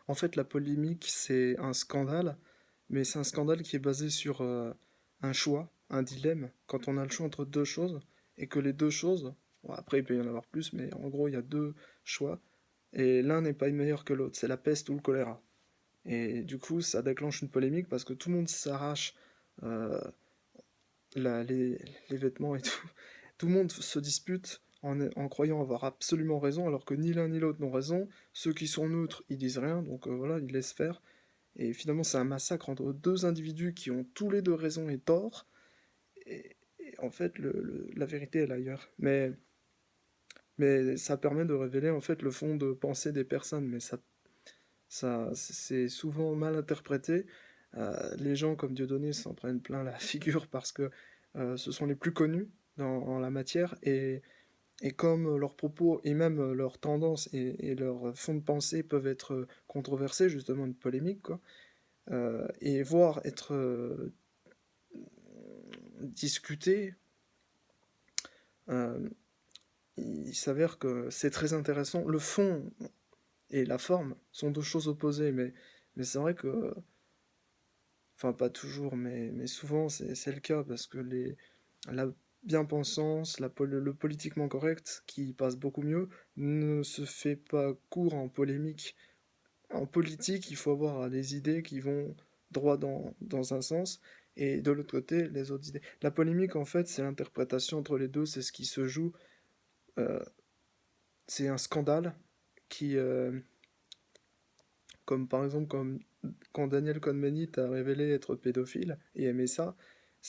En fait, la polémique, c'est un scandale, mais c'est un scandale qui est basé sur un choix, un dilemme. Quand on a le choix entre deux choses, et que les deux choses, bon, après il peut y en avoir plus, mais en gros, il y a deux choix, et l'un n'est pas meilleur que l'autre, c'est la peste ou le choléra. Et du coup, ça déclenche une polémique parce que tout le monde s'arrache euh, la- les, les vêtements et tout. Tout le monde se dispute en croyant avoir absolument raison, alors que ni l'un ni l'autre n'ont raison. Ceux qui sont neutres, ils disent rien, donc voilà, ils laissent faire. Et finalement, c'est un massacre entre deux individus qui ont tous les deux raison et tort. Et en fait, la vérité est ailleurs. Mais ça permet de révéler en fait le fond de pensée des personnes. Mais ça c'est souvent mal interprété. Les gens comme Dieudonné s'en prennent plein la figure parce que ce sont les plus connus en la matière. Et comme leurs propos et même leurs tendances et leur fond de pensée peuvent être controversés, justement une polémique, quoi, et voire être discutés, euh, il s'avère que c'est très intéressant. Le fond et la forme sont deux choses opposées, mais c'est vrai que, enfin pas toujours, mais souvent c'est le cas, parce que la bien-pensance, le politiquement correct, qui passe beaucoup mieux, ne se fait pas court en polémique. En politique, il faut avoir des idées qui vont droit dans un sens, et de l'autre côté, les autres idées. La polémique, en fait, c'est l'interprétation entre les deux, c'est ce qui se joue. euh, c'est un scandale qui, comme par exemple, comme quand Daniel Cohn-Bendit a révélé être pédophile et aimé ça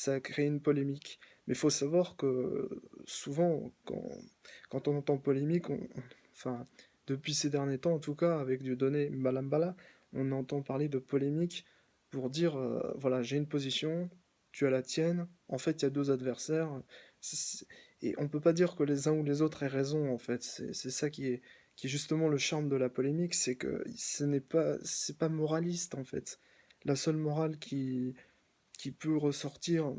a créé une polémique. Mais il faut savoir que souvent, quand on entend polémique, enfin, depuis ces derniers temps en tout cas, avec Dieudonné Malambala, on entend parler de polémique pour dire, voilà, j'ai une position, tu as la tienne, en fait il y a deux adversaires, c'est- et on peut pas dire que les uns ou les autres aient raison, en fait, c'est ça qui est justement le charme de la polémique, c'est que c'est pas moraliste, en fait. La seule morale qui peut ressortir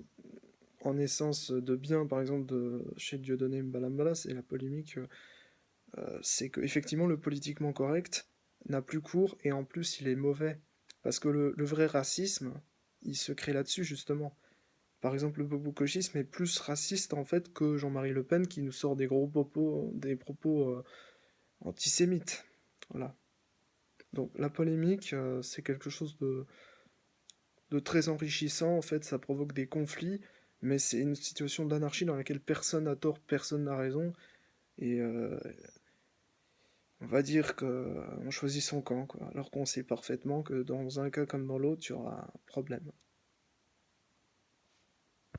en essence de bien, par exemple, chez Dieudonné Mbalambala, c'est la polémique, c'est que effectivement le politiquement correct n'a plus cours, et en plus il est mauvais. Parce que le vrai racisme, il se crée là-dessus, justement. Par exemple, le bobocochisme est plus raciste, en fait, que Jean-Marie Le Pen qui nous sort des propos antisémites. Voilà. Donc la polémique, c'est quelque chose de très enrichissant, en fait, ça provoque des conflits, mais c'est une situation d'anarchie dans laquelle personne n'a tort, personne n'a raison, et on va dire qu'on choisit son camp, quoi, alors qu'on sait parfaitement que dans un cas comme dans l'autre, il y aura un problème.